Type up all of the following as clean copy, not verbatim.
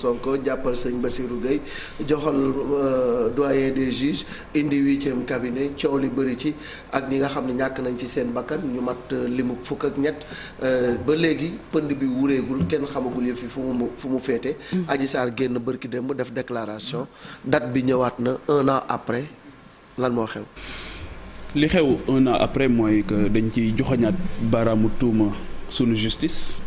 Sonko jàppal sëñ Bassirou Gueye joxal doyen des juges indi 8e cabinet coow li bëri ci ak ñi nga xam ne ñàkk nañ ci seen bakkan ñu mat limu fukk ak ñett ba léegi pënd bi wureegul kenn xamagul yëf yi fu mu féete. Adji Sarr génn bërki démb def déclaration date bi ñëwaat na 1 an après lan moo xew. li xew 1 an après mooy que dañ ciy joxoñaat baaraamu tuuma sunu justice.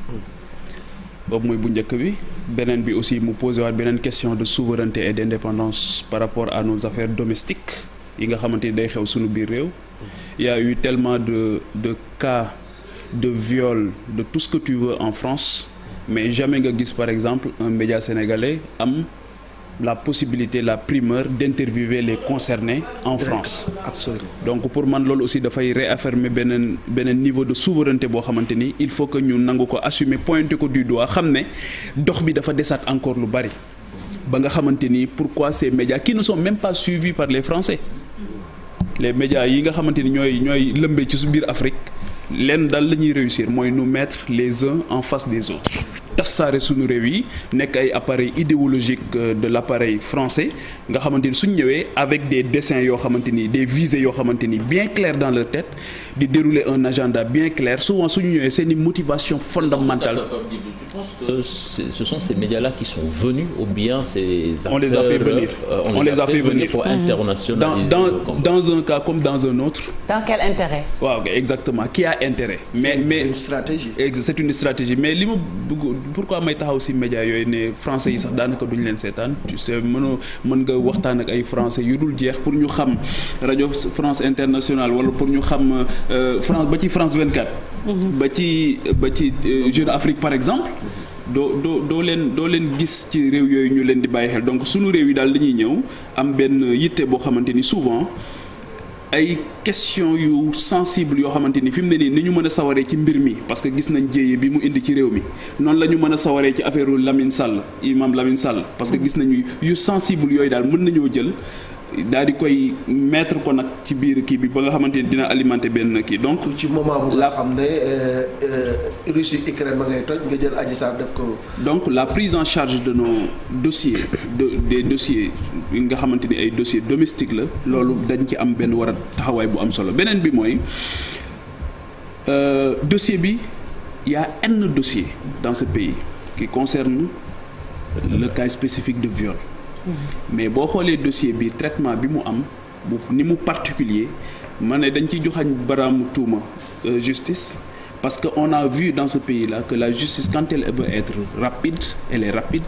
boobu mooy bu njëkk bi beneen bi aussi mu posé waat beneen question de souveraineté et d'indépendance par rapport à nos affaires domestiques yi nga xamante ni day xew sunu biir réew. Il y a eu tellement de cas de viol de tout ce que tu veux en France mais jamais nga gis par exemple un média sénégalais am la possibilité la primeur d'interviewer les concernés en France. Absolument. Donc pour man loolu aussi dafay réaffirmer beneen niveau de souveraineté boo xamante ni il faut que ñu nangu ko assumer pointer ko du doigt xam ne dox bi dafa desaat encore lu bari ba nga xamante ni pourquoi ces médias qui ne sont même pas suivis par les Français les médias yi nga xamante ni ñooy lëmbee ci su biir Afrique leen daal la ñuy réussir mooy nous mettre les uns en face des autres tassaare suñu réew yi nekk ay appareil idéologique de l'appareil français nga xamante ni suñ ñëwee avec des dessins yoo xamante ni des visées yoo xamante ni bien claires dans leur tête di dérouler un agenda bien clair souvent suñu ñëwee c'est une motivation fondamentale. Je pense que ce sont ces médias-là qui sont venus ou bien ces acteurs, on les a fait venir on les a fait venir pour internationaliser dans un cas comme dans un autre. Dans quel intérêt? waaw exactement qui a intérêt. mais c'est une stratégie. c'est une stratégie mais li ma bëgg pourquoi may taxaw ci médias yooyu ne français yi sax daanaka duñ leen seetaan tu sais mën nga waxtaan ak ay français yu dul jeex pour ñu xam rajo France Internationale wala pour ñu xam France ba ci France 24. ba ci Jeune Afrique par exemple. doo leen gis ci réew yooyu ñu leen di bàyyi xel donc sunu réew yi daal dañuy ñëw am benn yitte boo xamante ni souvent ay question yu sensible yoo xamante ni fi mu ne nii ni ñu mën a sawaree ci mbir mi parce que gis nañ jéye bi mu indi ci réew mi noonu la ñu mën a sawaree ci affaire Lamine Sall imam Lamine Sall parce que gis nañu yu sensible yooyu daal mën nañoo jël daal di koy mettre ko nag ci biir kii bi ba nga xamante ni dina alimenter benn kii donc. ci moment bu nga xam ne Russie Ukraine ma ngay toj nga jël Adji Sarr def ko. donc la prise en charge de nos dossiers des dossiers yi nga xamante ni ay dossiers domestiques la loolu dañ ci am benn war a taxawaay bu am solo beneen bi mooy dossier bi y a un dossier dans ce pays qui concerne le cas spécifique de viol. mais boo xoolee dossier bi traitement bi mu am ni mu particulier ma ne dañ ciy joxañ baraamu tuuma justice parce que on a vu dans ce pays-là que la justice quand elle veut être rapide elle est rapide.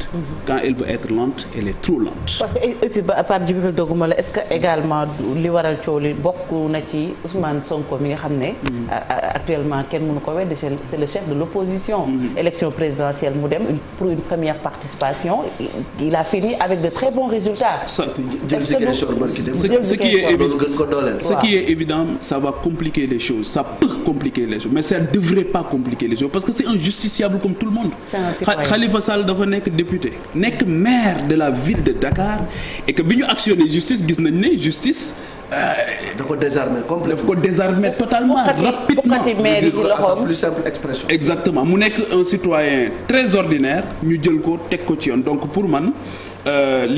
Quand elle veut être lente elle est trop lente. parce que et puis Pape Djibril Doguma la est-ce que également li waral coow li bokk na ci Ousmane Sonko mi nga xam ne. actuellement kenn mënu ko weddi c'est le chef de l'opposition. élection présidentielle mu dem pour une première participation il a fini avec de très bons résultats. Ce qui est évident ça va compliquer les choses ça peut compliquer les choses mais ça devrait pas compliquer les choses parce que c'est un justiciable comme tout le monde. Khalifa Sall dafa nekk député nekk maire de la ville de Dakar et que bi ñu actionné justice gis nañ ne justice. da ko désarmer complètement. daf ko désarmer totalement rapidement. à sa plus simple expression. exactement mu nekk un citoyen très ordinaire ñu jël ko teg ko ci yoon donc pour man.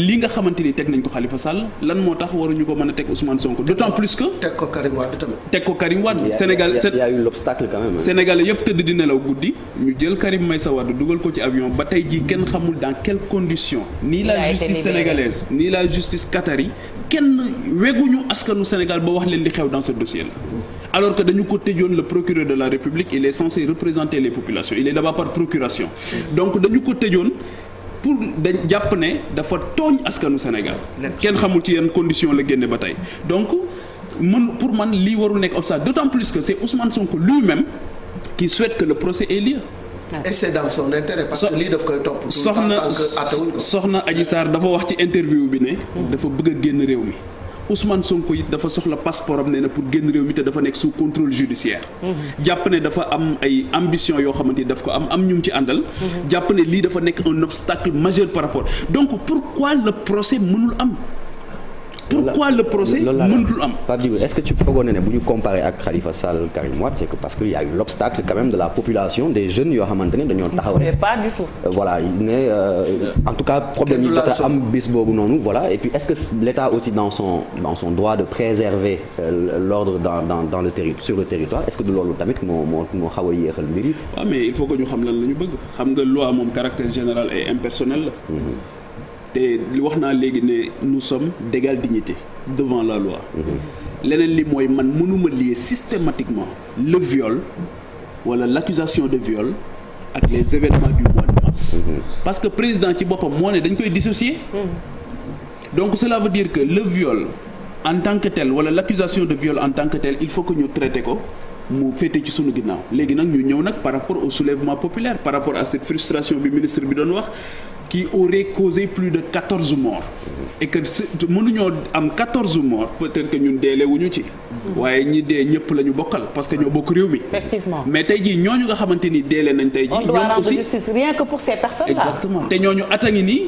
li nga xamante ni teg nañ ko Khalifa Sall lan moo tax waruñu ko mën a teg Ousmane Sonko d'autant plus que. teg ko Karim Wade tamit. teg ko Karim Wade. Sénégal il y a eu l'obstacle quand même. Sénégalais yëpp tëdd di nelaw guddi ñu jël Karim Meïssa Wade dugal ko ci avion ba tey jii kenn xamul dans quelles conditions. ni la justice sénégalaise ni la justice qatari kenn weguñu askanu Sénégal ba wax leen di xew dans ce dossier là. alors que dañu ko tëjoon le procureur de la République il est censé représenter les populations il est là-bas par procuration. donc dañu ko tëjoon. pour dañ jàpp ne dafa tooñ askanu Sénégal kenn xamul ci yenn condition la génne ba tey donc pour man lii warul nekk obstacle d'autant plus que c'est Ousmane Sonko lui-même qui souhaite que le procès ait lieu. et c'est dans son intérêt parce que lii daf koy topp tout le temps tant que àttewuñ ko. soxna Adji Sarr dafa wax ci interview bi ne dafa bëgg a génn réew mi Ousmane Sonko it dafa soxla passeport am nee na pour génn réew mi te dafa nekk sous contrôle judiciaire. jàpp ne dafa am ay ambition yoo xamante ni daf ko am ñu ci àndal. jàpp ne lii dafa nekk un obstacle majeur par rapport donc pourquoi le procès mënul am. pourquoi le procès mënutul am. Pape Djibril, est-ce que tu foogoon ne bu ñu comparer ak Khalifa Sall Karim Wade, c'est que parce que il y a eu l'obstacle quand même de la population des jeunes yoo xamante ne dañoo taxaw rek. mais pas du tout. Voilà en tout cas problème yi jot a am bis boobu noonu voilà et puis est-ce que l'État aussi dans son droit de préserver l'ordre dans le sur le territoire est-ce que du loolu tamit moo xaw a yéexal mbir yi. waaw mais il faut que ñu xam lan la ñu bëgg xam nga loi moom caractère général et impersonnel la. te wax naa léegi ne nous sommes d'égale dignité devant la loi. leneen li mooy man mënuma lier systématiquement le viol wala l'accusation de viol ak les événements du mois de mars. Parce que président ci boppam moo ne dañ koy dissocier. Donc cela veut dire que le viol en tant que tel wala l'accusation de viol en tant que tel il faut que ñu traiter ko mu féete ci sunu ginnaaw léegi nag ñu ñëw nag par rapport au soulèvement populaire par rapport à cette frustration bi ministre bi doon wax qui aurait causé plus de 14 morts et que mënuñoo am 14 morts peut-être que ñun deele wuñu ci waaye ñi dee ñëpp la ñu bokkal parce que ñoo bokk réew mi. Effectivement. Mais tey jii ñooñu nga xamante ni deele nañ tey jii. on doit rendre justice rien que pour ces personnes-là. Exactement te ñooñu atangi nii.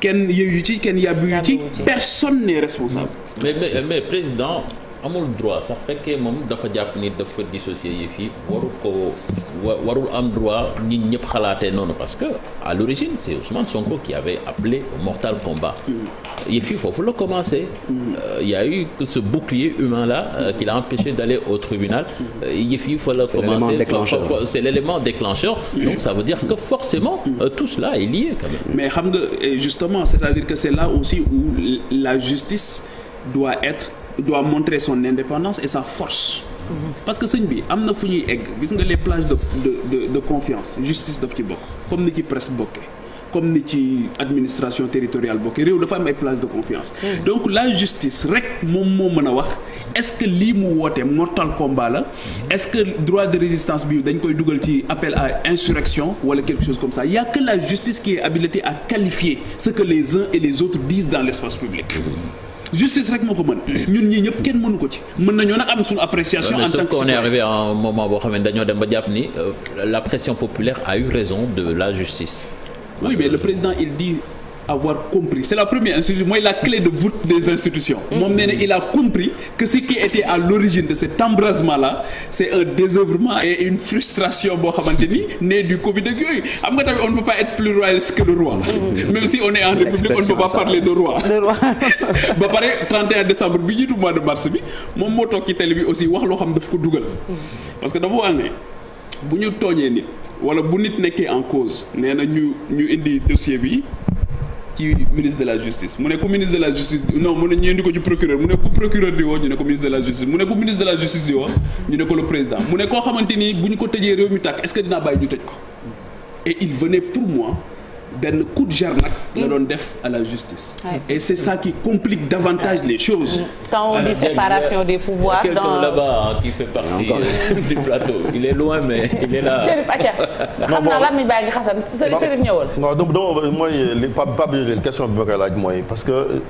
kenn yëyu ci kenn yàbbu yu ci personne n'est responsable. mais président amul droit sax fekkee moom dafa jàpp ni dafa dissocier yi fii warul am droit nit ñëpp xalaatee noonu parce que à l'origine c'est Ousmane Sonko qui avait appelé au mortal combat. yëf yi foofu la commencé. Il y a eu ce bouclier humain là qui l'a empêché d'aller au tribunal. yëf yi fa la commencé c'est l'élément déclencheur. Donc ça veut dire que forcément tout cela est lié quand même. Mais xam nga justement c'est-à-dire que c'est là aussi où la justice doit montrer son indépendance et sa force. Parce que sëñ bi am na fu ñuy egg gis nga les plages de confiance justice daf ci bokk comme ni ci presse bokkee comme ni ci administration territoriale bokkee réew dafa am ay plages de confiance. Donc la justice rek moom moo mën a wax est-ce que lii mu woote mortal combat la est-ce que droit de résistance bi dañ koy dugal ci appel à insurrection wala quelque chose comme ça. Il y a que la justice qui est habilitée à qualifier ce que les uns et les autres disent dans l'espace public. Justice rek moo ko mën ñun ñii ñëpp kenn mënu ko ci mën nañoo nag am suñu appréciation en tant que on est arrivé à un moment boo xam ne dañoo dem ba jàpp ni la pression populaire a eu raison de la justice. Oui mais le président il dit avoir compris c'est la première institution mooy la clé de voûte des institutions. moom nee na il a compris que ce qui était à l'origine de cet embrasement là c'est un désœuvrement et une frustration boo xamante ni né du Covid ak yooyu xam nga tamit on ne peut pas être plus royaliste que le roi. Même si on est en république on ne peut pas parler de roi. ba pare 31 décembre bi jiitu mois de mars bi moom moo toog ci télé bi aussi wax loo xam daf ko dugal. parce que dafa wax ne bu ñu tooñee nit wala bu nit nekkee en cause nee na ñu indi dossier bi. ci ministre de la justice mu ne ko ministre de la justice non mu ne ñu indi ko ci procureur mu ne ko procureur di woo ñu ne ko ministre de la justice mu ne ko ministre de la justice di woo ñu ne ko le président mu ne koo xamante ni bu ñu ko tëjee réew mi tàkk est-ce que dinaa bàyyi ñu tëj ko et il venait pour moi benn coup de jarnac la doon def à la justice. Et c'est ça qui complique davantage les choses. Quand on dit séparation des pouvoirs. Il y a quelqu'un là-bas qui fait partie du plateau. Il est loin mais il est là. Chérif Atia. xam naa lan mi baa ngi xasan Chérif ñëwal. non dama mooy li Pape Djibril question bi ma koy laaj mooy parce que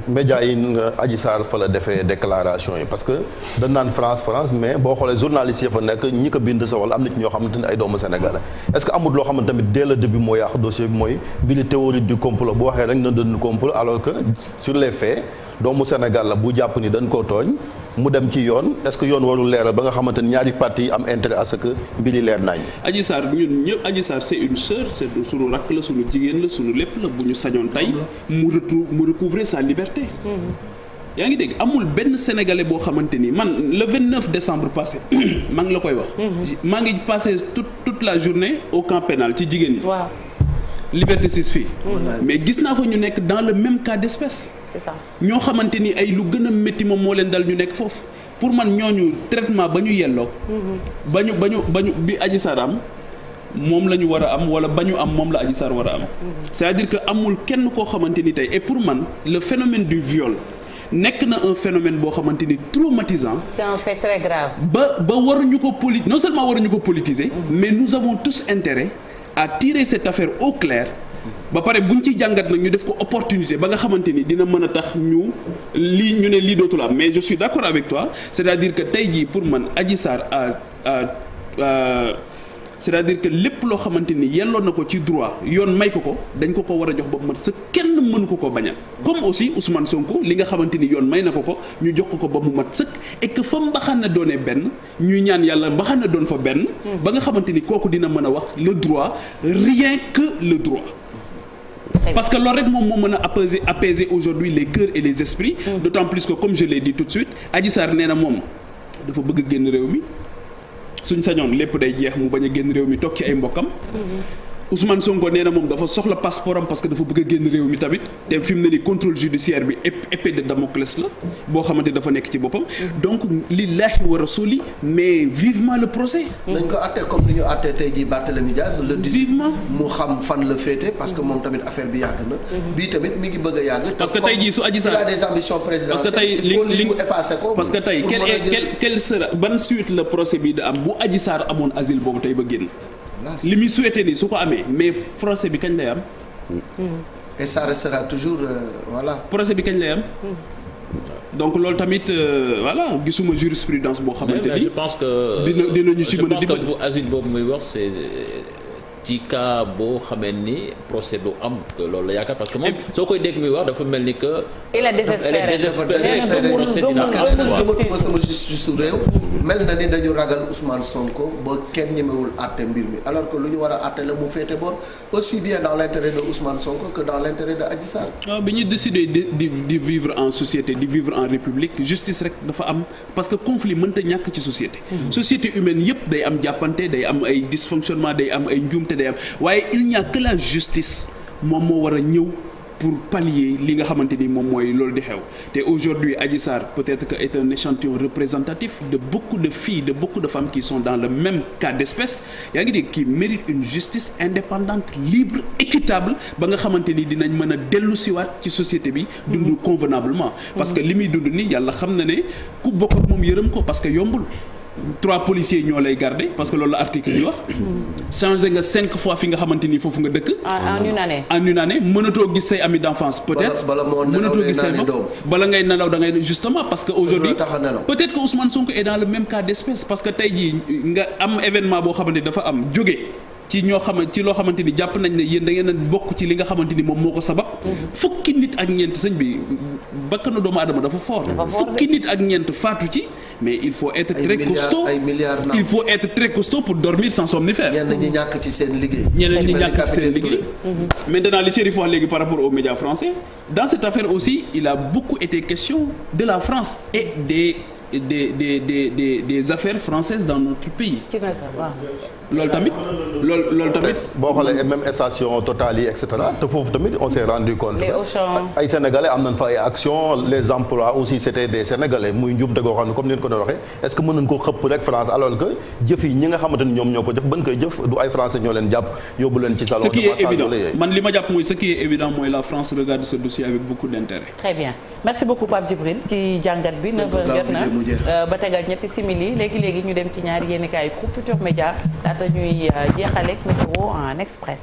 médias yi Adji Sarr fa la defee déclaration yi parce que dañ naan France mais boo xoolee journalistes yi fa nekk ñi ko bind sa wala am na ci ñoo xamante ne ay doomu sénégalais est-ce que amul loo xamante tamit dès le début moo yàq dossier bi mooy mbiri théorie du complot bu waxee rek na doon complot alors que sur les faits doomu Sénégal la bu jàpp ni dañ koo tooñ mu dem ci yoon est-ce que yoon warul leeral ba nga xamante ni ñaari parti yi am intérêt à ce que mbiri leer nañ. Adji Sarr ñun ñëpp Adji Sarr c'est une sœur c'est sunu rakk la sunu jigéen la sunu lépp la bu ñu sañoon tey mu recouvrer sa liberté. yaa ngi dégg amul benn sénégalais boo xamante ni man le 29 décembre passé maa ngi la koy wax. maa ngi passé toute la journée au camp pénal ci jigéen ñi. waaw. Liberté 6 fii mais gis naa fa ñu nekk dans le même cas d'espèce. C'est ça. ñoo xamante ni ay lu gën a métti moom moo leen dal ñu nekk foofu pour man ñooñu traitement ba ñu yelloog. ba ñu bi Adji Sarr am moom la ñu war a am wala ba ñu am moom la Adji Sarr war a am. c'est-à-dire que amul kenn koo xamante ni tey et pour man le phénomène du viol nekk na un phénomène boo xamante ni traumatisant. C'est un fait très grave. ba waruñu ko non seulement waruñu ko politiser. Mais nous avons tous intérêt à tirer cette affaire au clair. ba pare buñ ci jàngat nag ñu def ko opportunité ba nga xamante ni dina mën a tax ñu ne lii dootul am mais je suis d'accord avec toi c'est-à-dire que tey jii pour man Adji Sarr c'est-à-dire que lépp loo xamante ni yelloon na ko ci droit yoon may ko dañ ko war a jox ba mat sa kenn mënu ko bañal comme aussi Ousmane Sonko li nga xamante ni yoon may na ko ñu jox ko ba mu mat sëkk et que fa mbaxana doonee benn ñuy ñaan yàlla mbaxana doon fa benn ba nga xamante ni kooku dina mën a wax le droit rien que le droit. Parce que loolu rek moom moo mën a apaiser aujourd'hui les cœurs et les esprits. D'autant plus que comme je l'ai dit tout de suite Adji Sarr nee na moom dafa bëgg génn réew mi suñ sañoon lépp day jeex mu bañ a génn réew mi toog ci ay mbokkam. Ousmane Sonko nee na moom dafa soxla passeport am parce que dafa bëgg a génn réew mi tamit te fi mu ne nii contrôle judiciaire bi épée de Damoclès la boo xamante dafa nekk ci boppam donc lillahi wa rasuli mais vivement le procès. nañ ko àttee comme ni ñu àttee tey jii Barthélémy Diaz le 18 mu xam fan la féete parce que moom tamit affaire bi yàgg na. bii tamit mi ngi bëgg a yàgg. parce que tey jii su Adji Sarr il a des ambitions présidentielles. parce que tey li mu effacé ko. parce que tey quel sera ban suite la procès bi da am bu Adji Sarr amoon asile boobu tey ba génn. li muy souhaité nii su ko amee mais procès bi kañ lay am. et ça restera toujours voilà. procès bi kañ lay am. donc loolu tamit voilà gisuma jurisprudence boo xamante ni. je pense que dinañu ci mën a dimbali. je pense que bu asile boobu muy wax c'est ci cas boo xamee ni procès du am loolu la yaakaar parce que moom soo koy dégg muy wax dafa mel ni que. il est désespéré parce que nee na gëmatuma sama justice réew. mel na ni dañu ragal Ousmane Sonko ba kenn ñemewul àtte mbir mi alors que lu ñu war a àtte la mu féete boor aussi bien dans l'intérêt de Ousmane Sonko que dans l'intérêt de Adji Sarr. waaw bi ñu décidé di vivre en société di vivre en république justice rek dafa am parce que conflit mënta ñàkk ci société. société humaine yëpp day am jàppante day am ay dysfonctionnement day am ay njuumte day am waaye il n'y a que la justice moom moo war a ñëw. pour pallier li nga xamante ni moom mooy loolu di xew te aujourd'hui Adji Sarr peut-être que est un échantillon représentatif de beaucoup de filles de beaucoup de femmes qui sont dans le même cas d'espèce yaa ngi dégg qui méritent une justice indépendante libre équitable ba nga xamante ni dinañ mën a dellu siwaat ci société bi dund convenablement parce que li muy dund ni yàlla xam na ne ku bokk ak moom yërëm ko parce que yombul 3 policiers ñoo lay garder parce que loolu la article bi wax. changé nga 5 fois fi nga xamante ni foofu nga dëkk. en une année mënatoo gis say amis d'enfance peut-être. mënatoo gis say bopp bala ngay nelaw da ngay justement parce que aujourd'hui peut-être que Ousmane Sonko est dans le même cas d'espèce parce que tey jii nga am événement boo xamante ni dafa am jóge. ci loo xamante ni jàpp nañ ne yéen da ngeen a bokk ci li nga xamante ni moom moo ko sabab. fukki nit ak ñeent sëñ bi bakkanu doomu aadama dafa fort. fukki nit ak ñeent faatu ci mais il faut être très costaud il faut être très costaud pour dormir sans somnifère. ñenn ñi ñàkk ci seen liggéey. Maintenant li Chérif wax léegi par rapport aux médias français dans cette affaire aussi il a beaucoup été question de la France et des affaires françaises dans notre pays. loolu tamit. boo xoolee même station Total yi et cetera te foofu tamit on s'est rendu compte. ay sénégalais am nañ fa ay actions les emplois aussi c'était des sénégalais muy njub dëgg xam ne comme ni ko doon waxee est-ce que mën nañ ko xëpp rek France alors que jëf yi ñi nga xamante ni ñoom ñoo ko jëf ban koy jëf du ay français ñoo leen jàpp yóbbu leen ci salon. ce qui est évident man li ma jàpp mooy ce qui est évident mooy la France regarde ce dossier avec beaucoup d'intérêt. Très bien merci beaucoup Pape Djibril ci jàngat bi 9h jot na ba tegal ñetti simili léegi ñu dem ci ñaari yéenekaay Groupe Futurs Médias laata ñuy jeexaleeg météo en express.